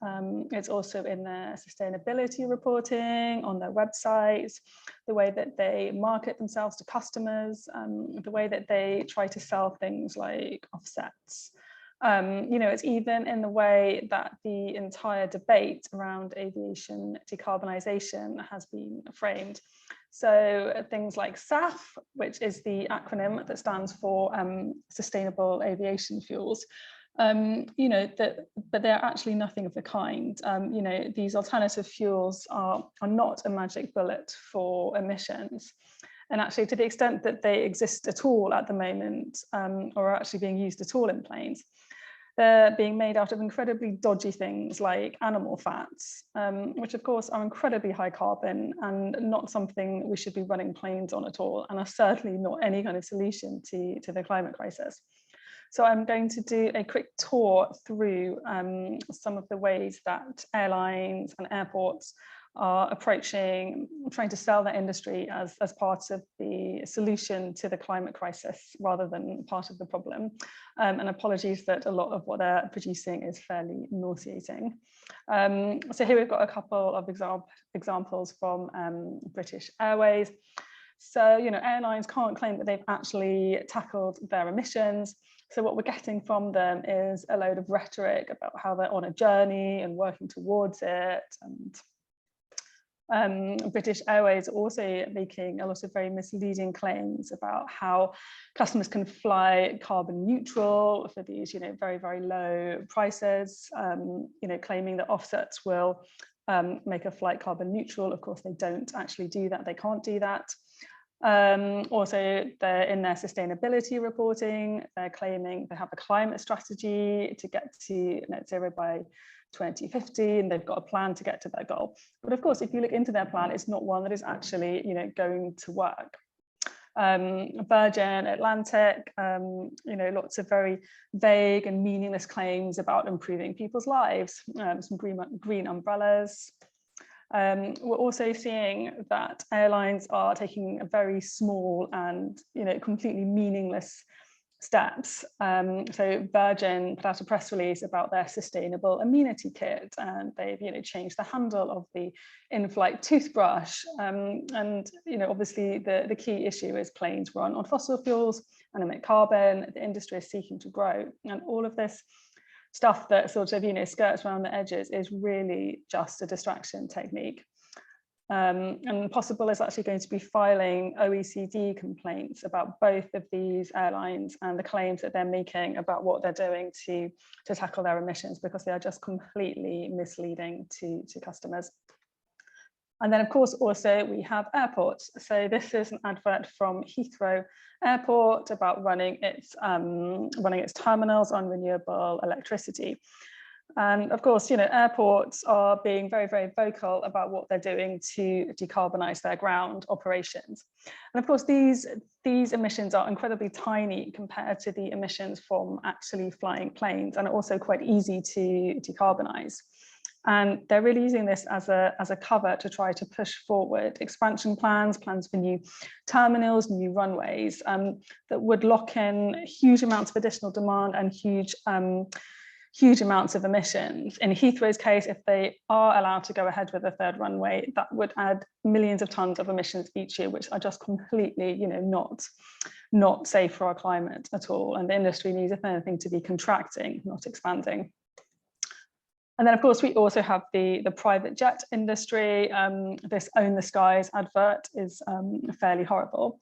it's also in their sustainability reporting on their websites, the way that they market themselves to customers, the way that they try to sell things like offsets. You know, it's even in the way that the entire debate around aviation decarbonisation has been framed. So things like SAF, which is the acronym that stands for Sustainable Aviation Fuels, you know, but they're actually nothing of the kind. You know, these alternative fuels are not a magic bullet for emissions. And actually, to the extent that they exist at all at the moment, or are actually being used at all in planes, they're being made out of incredibly dodgy things like animal fats, which of course are incredibly high carbon and not something we should be running planes on at all, and are certainly not any kind of solution to the climate crisis. So I'm going to do a quick tour through some of the ways that airlines and airports are approaching, trying to sell their industry as part of the solution to the climate crisis rather than part of the problem. And apologies that a lot of what they're producing is fairly nauseating. So here we've got a couple of examples from British Airways. So, you know, airlines can't claim that they've actually tackled their emissions. So what we're getting from them is a load of rhetoric about how they're on a journey and working towards it. And British Airways also making a lot of very misleading claims about how customers can fly carbon neutral for these, you know, very, very low prices, you know, claiming that offsets will make a flight carbon neutral. Of course, they don't actually do that. They can't do that. Also, they're in their sustainability reporting, they're claiming they have a climate strategy to get to net zero by 2050, and they've got a plan to get to their goal. But of course, if you look into their plan, it's not one that is actually, you know, going to work. Virgin Atlantic, you know, lots of very vague and meaningless claims about improving people's lives, some green umbrellas. We're also seeing that airlines are taking a very small and, you know, completely meaningless steps. So Virgin put out a press release about their sustainable amenity kit, and they've, you know, changed the handle of the in-flight toothbrush. And, you know, obviously the key issue is planes run on fossil fuels and emit carbon. The industry is seeking to grow, and all of this stuff that sort of, you know, skirts around the edges is really just a distraction technique. And Possible is actually going to be filing OECD complaints about both of these airlines and the claims that they're making about what they're doing to tackle their emissions, because they are just completely misleading to customers. And then, of course, also we have airports. So this is an advert from Heathrow Airport about running its terminals on renewable electricity. And of course, you know, airports are being very, very vocal about what they're doing to decarbonize their ground operations. And of course, these emissions are incredibly tiny compared to the emissions from actually flying planes, and are also quite easy to decarbonize. And they're really using this as a cover to try to push forward expansion plans for new terminals, new runways, that would lock in huge amounts of additional demand and huge amounts of emissions. In Heathrow's case, if they are allowed to go ahead with a third runway, that would add millions of tons of emissions each year, which are just completely, you know, not safe for our climate at all. And the industry needs, if anything, to be contracting, not expanding. And then, of course, we also have the private jet industry. This Own the Skies advert is fairly horrible.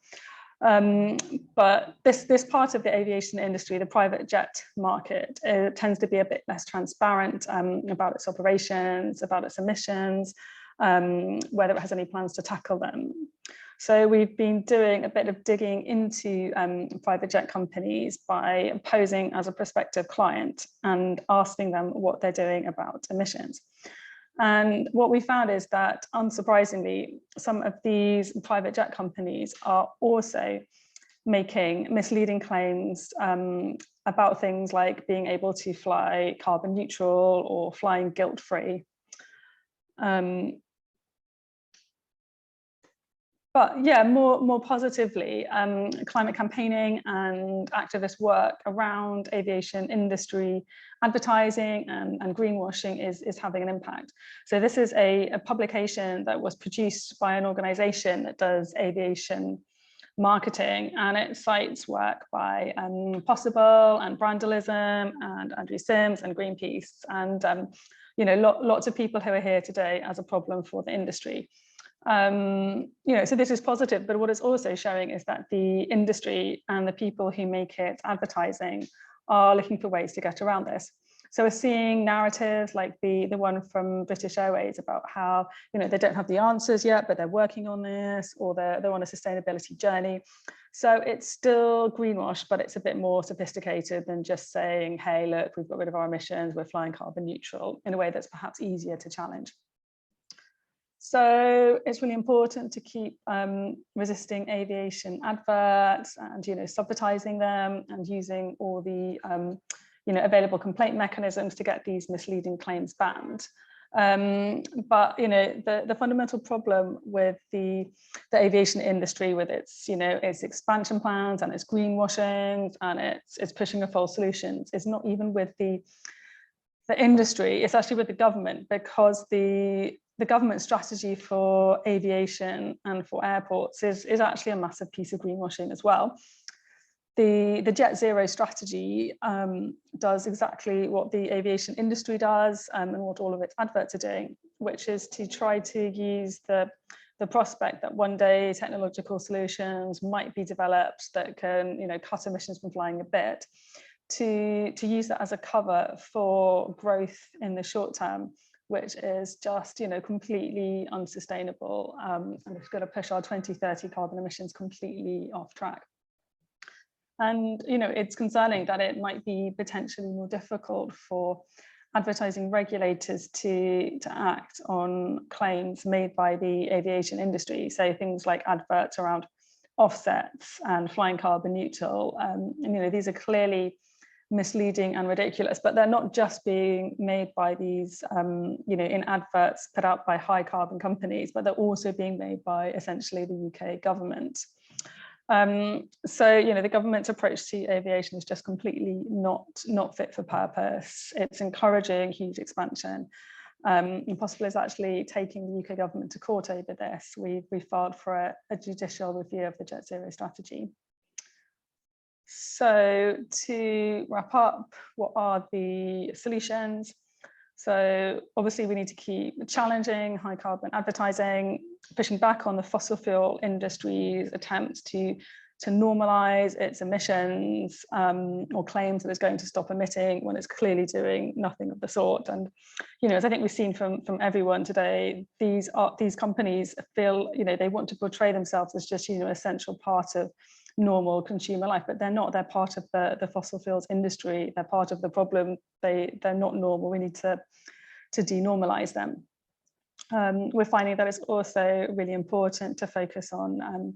But this part of the aviation industry, the private jet market, tends to be a bit less transparent about its operations, about its emissions, whether it has any plans to tackle them. So we've been doing a bit of digging into private jet companies by posing as a prospective client and asking them what they're doing about emissions. And what we found is that, unsurprisingly, some of these private jet companies are also making misleading claims about things like being able to fly carbon neutral or flying guilt-free. But yeah, more positively, climate campaigning and activist work around aviation industry advertising and greenwashing is having an impact. So this is a publication that was produced by an organization that does aviation marketing, and it cites work by Possible and Brandalism and Andrew Sims and Greenpeace, and you know, lots of people who are here today as a problem for the industry. You know, so this is positive, but what it's also showing is that the industry and the people who make it advertising are looking for ways to get around this. So we're seeing narratives like the one from British Airways about how, you know, they don't have the answers yet, but they're working on this, or they're on a sustainability journey. So it's still greenwash, but it's a bit more sophisticated than just saying, hey, look, we've got rid of our emissions, we're flying carbon neutral, in a way that's perhaps easier to challenge. So it's really important to keep resisting aviation adverts and, you know, subvertising them and using all the you know, available complaint mechanisms to get these misleading claims banned. But you know, the fundamental problem with the aviation industry, with its, you know, its expansion plans and its greenwashing and its pushing of false solutions, is not even with the industry, it's actually with the government, because the government strategy for aviation and for airports is actually a massive piece of greenwashing as well. The Jet Zero strategy does exactly what the aviation industry does and what all of its adverts are doing, which is to try to use the prospect that one day technological solutions might be developed that can, you know, cut emissions from flying a bit, to use that as a cover for growth in the short term, which is just, you know, completely unsustainable, and it's going to push our 2030 carbon emissions completely off track. And, you know, it's concerning that it might be potentially more difficult for advertising regulators to act on claims made by the aviation industry. So things like adverts around offsets and flying carbon neutral. And, you know, these are clearly misleading and ridiculous, but they're not just being made by these, you know, in adverts put out by high carbon companies, but they're also being made by essentially the UK government. So, you know, the government's approach to aviation is just completely not fit for purpose. It's encouraging huge expansion. And Possible is actually taking the UK government to court over this. We filed for a judicial review of the Jet Zero strategy. So to wrap up, what are the solutions? So obviously we need to keep challenging high carbon advertising, pushing back on the fossil fuel industry's attempts to normalize its emissions, or claims that it's going to stop emitting when it's clearly doing nothing of the sort. And, you know, as I think we've seen from everyone today, these companies feel, you know, they want to portray themselves as just, you know, essential part of normal consumer life, but they're not. They're part of the fossil fuels industry. They're part of the problem. They're not normal. We need to denormalize them. We're finding that it's also really important to focus on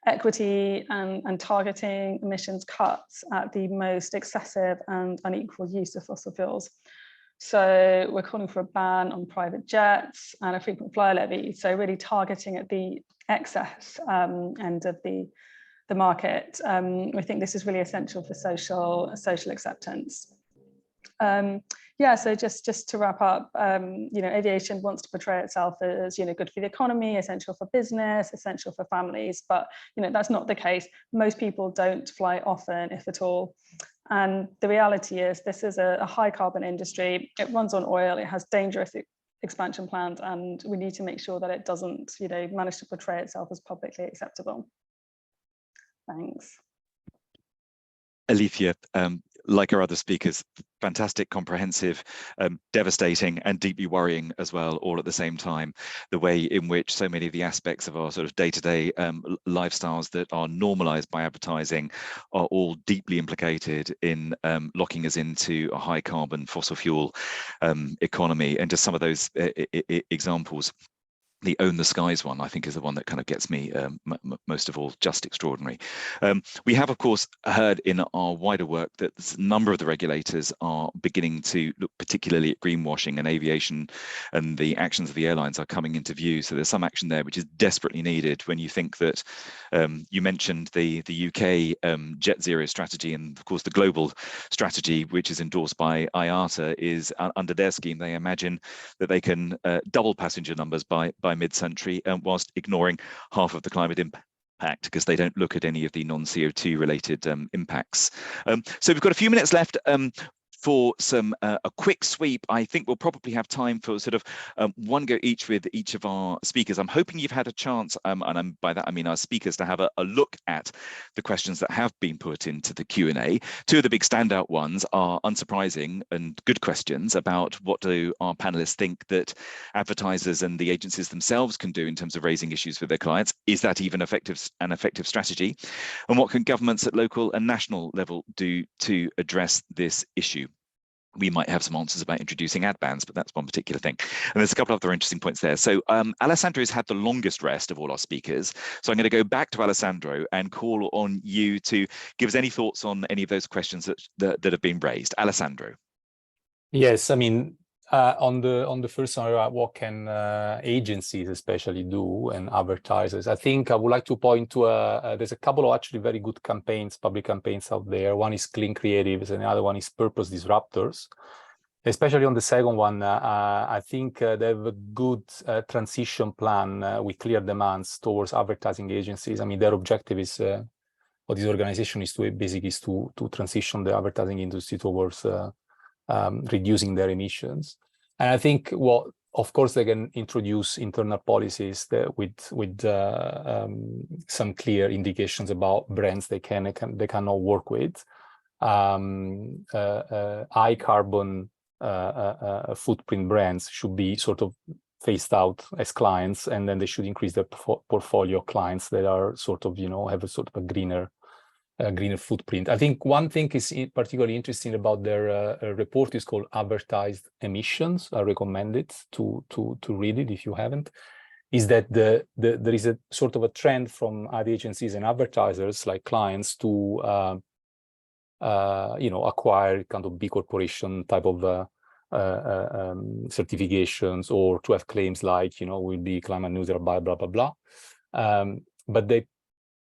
equity and targeting emissions cuts at the most excessive and unequal use of fossil fuels. So we're calling for a ban on private jets and a frequent flyer levy. So really targeting at the excess end of the market. We think this is really essential for social acceptance. Yeah, so just to wrap up, you know, aviation wants to portray itself as, you know, good for the economy, essential for business, essential for families, but, you know, that's not the case. Most people don't fly often, if at all. And the reality is this is a high carbon industry. It runs on oil, it has dangerous expansion plans, and we need to make sure that it doesn't, you know, manage to portray itself as publicly acceptable. Thanks. Alethea, like our other speakers, fantastic, comprehensive, devastating and deeply worrying as well, all at the same time. The way in which so many of the aspects of our sort of day-to-day lifestyles that are normalized by advertising are all deeply implicated in locking us into a high carbon fossil fuel economy. And just some of those examples. the Own the Skies one, I think, is the one that kind of gets me most of all, just extraordinary. We have, of course, heard in our wider work that a number of the regulators are beginning to look particularly at greenwashing, and aviation and the actions of the airlines are coming into view. So there's some action there which is desperately needed when you think that you mentioned the UK Jet Zero strategy, and of course the global strategy, which is endorsed by IATA, is under their scheme. They imagine that they can double passenger numbers by mid-century, whilst ignoring half of the climate impact, because they don't look at any of the non-CO2 related impacts. So we've got a few minutes left for some a quick sweep. I think we'll probably have time for sort of one go each with each of our speakers. I'm hoping you've had a chance, and by that I mean our speakers, to have a look at the questions that have been put into the Q&A. Two of the big standout ones are unsurprising and good questions about what do our panelists think that advertisers and the agencies themselves can do in terms of raising issues with their clients. Is that even an effective strategy? And what can governments at local and national level do to address this issue? We might have some answers about introducing ad bans, but that's one particular thing. And there's a couple of other interesting points there. So Alessandro's had the longest rest of all our speakers. So I'm going to go back to Alessandro and call on you to give us any thoughts on any of those questions that have been raised. Alessandro. Yes, I mean, on the first one, what can agencies especially do, and advertisers? I think I would like to point to there's a couple of actually very good campaigns, public campaigns out there. One is Clean Creatives, and the other one is Purpose Disruptors. Especially on the second one, I think they have a good transition plan with clear demands towards advertising agencies. I mean, their objective is, what this organization is to basically is to transition the advertising industry towards reducing their emissions. And I think of course they can introduce internal policies that with some clear indications about brands they cannot work with. High carbon footprint brands should be sort of phased out as clients, and then they should increase their portfolio of clients that are sort of, have a sort of a greener footprint. I think one thing is particularly interesting about their report is called Advertised Emissions. I recommend it to read it if you haven't. Is that there is a sort of a trend from ad agencies and advertisers like clients to acquire kind of B Corporation type of certifications, or to have claims like we'll be climate neutral by blah blah blah. But they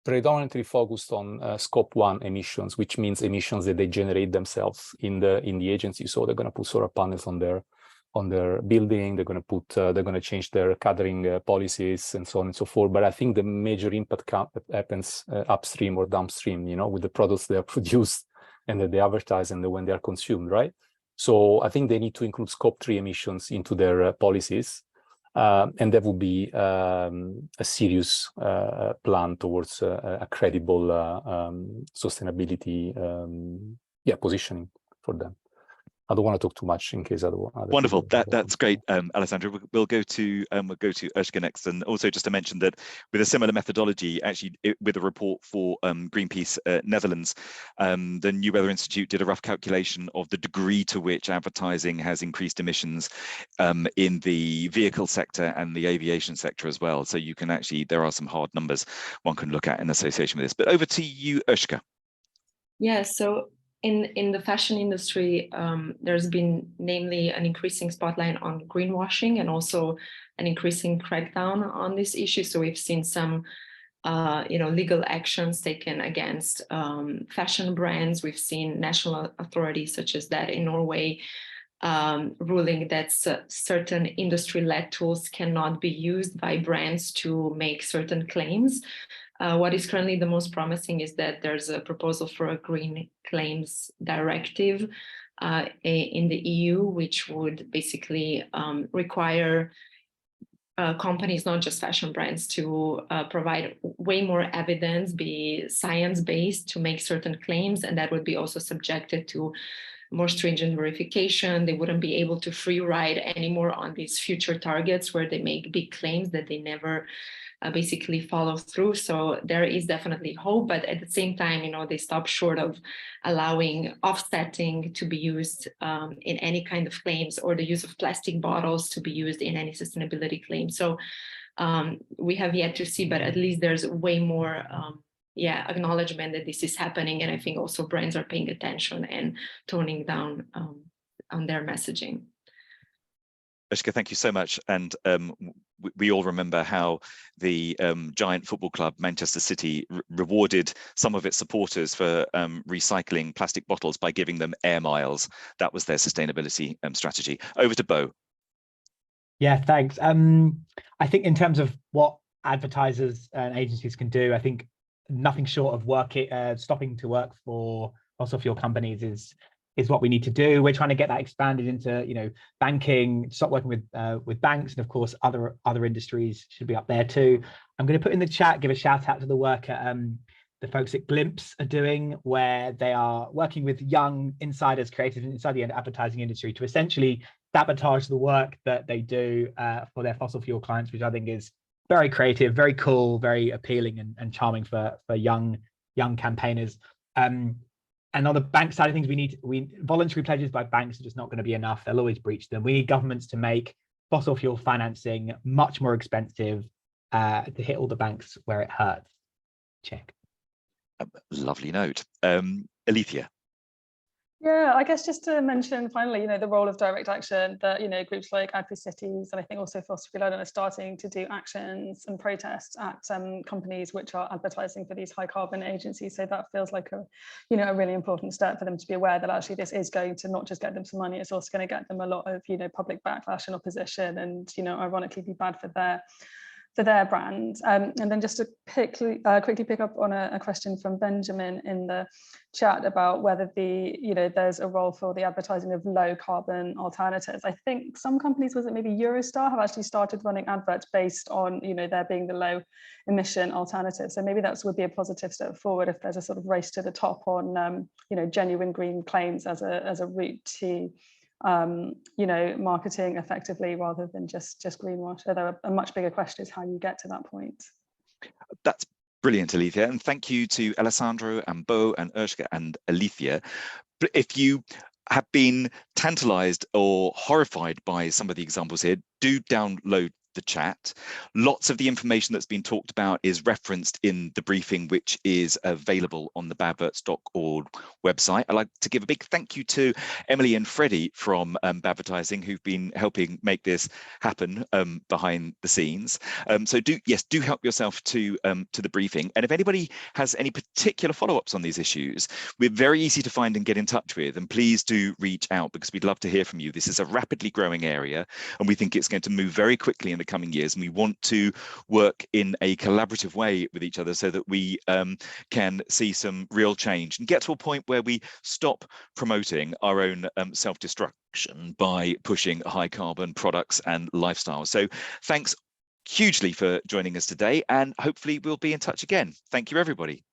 predominantly focused on scope 1 emissions, which means emissions that they generate themselves in the agency. So they're going to put solar panels on their building. They're going to change their catering policies and so on and so forth. But I think the major impact happens upstream or downstream, with the products they are produced and that they advertise and when they are consumed, right? So I think they need to include scope 3 emissions into their policies. And that would be a serious plan towards a credible sustainability positioning for them. I don't want to talk too much in case other wonderful. That's great, Alessandro. We'll go to Urshka next, and also just to mention that with a similar methodology, actually with a report for Greenpeace Netherlands, the New Weather Institute did a rough calculation of the degree to which advertising has increased emissions in the vehicle sector and the aviation sector as well. So you can there are some hard numbers one can look at in association with this. But over to you, Urshka. Yeah. So in the fashion industry, there's been namely an increasing spotlight on greenwashing and also an increasing crackdown on this issue. So we've seen some, legal actions taken against fashion brands. We've seen national authorities such as that in Norway ruling that certain industry-led tools cannot be used by brands to make certain claims. What is currently the most promising is that there's a proposal for a green claims directive in the EU, which would basically require companies, not just fashion brands, to provide way more evidence, be science-based to make certain claims, and that would be also subjected to more stringent verification. They wouldn't be able to free ride anymore on these future targets where they make big claims that they never basically follow through. So there is definitely hope, but at the same time, you know, they stop short of allowing offsetting to be used in any kind of claims, or the use of plastic bottles to be used in any sustainability claim. So we have yet to see, but at least there's way more acknowledgement that this is happening. And I think also brands are paying attention and toning down on their messaging. Urshika, thank you so much. And we all remember how the giant football club, Manchester City, rewarded some of its supporters for recycling plastic bottles by giving them air miles. That was their sustainability strategy. Over to Bo. Yeah, thanks. I think in terms of what advertisers and agencies can do, I think nothing short of stopping to work for fossil fuel companies is what we need to do. We're trying to get that expanded into, you know, banking, stop working with banks, and of course other industries should be up there too. I'm going to put in the chat, give a shout out to the work at the folks at Glimpse are doing, where they are working with young insiders, creatives inside the advertising industry to essentially sabotage the work that they do for their fossil fuel clients, which I think is very creative, very cool, very appealing and charming for young campaigners. And on the bank side of things, voluntary pledges by banks are just not going to be enough. They'll always breach them. We need governments to make fossil fuel financing much more expensive to hit all the banks where it hurts. Check. Lovely note. Alethea. Yeah, I guess just to mention finally, you know, the role of direct action that, you know, groups like Ad4Cities and I think also Fossil Fuel Island are starting to do actions and protests at companies which are advertising for these high carbon agencies. So that feels like a really important step for them to be aware that actually this is going to not just get them some money, it's also going to get them a lot of, you know, public backlash and opposition, and, you know, ironically be bad for their brand. And then just to quickly pick up on a question from Benjamin in the chat about whether there's a role for the advertising of low carbon alternatives. I think some companies, was it maybe Eurostar, have actually started running adverts based on, you know, there being the low emission alternative. So maybe that would be a positive step forward if there's a sort of race to the top on, you know, genuine green claims as a route to you know, marketing effectively rather than just greenwash. Although a much bigger question is how you get to that point. That's brilliant, Alethea, and thank you to Alessandro and Bo and Urshika and Alethea. But if you have been tantalized or horrified by some of the examples here, do download the chat. Lots of the information that's been talked about is referenced in the briefing, which is available on the badverts.org website. I'd like to give a big thank you to Emily and Freddie from Badvertising, who've been helping make this happen behind the scenes. So do help yourself to the briefing. And if anybody has any particular follow-ups on these issues, we're very easy to find and get in touch with, and please do reach out because we'd love to hear from you. This is a rapidly growing area and we think it's going to move very quickly in the coming years, and we want to work in a collaborative way with each other so that we can see some real change and get to a point where we stop promoting our own self-destruction by pushing high carbon products and lifestyles. So thanks hugely for joining us today, and hopefully we'll be in touch again. Thank you, everybody.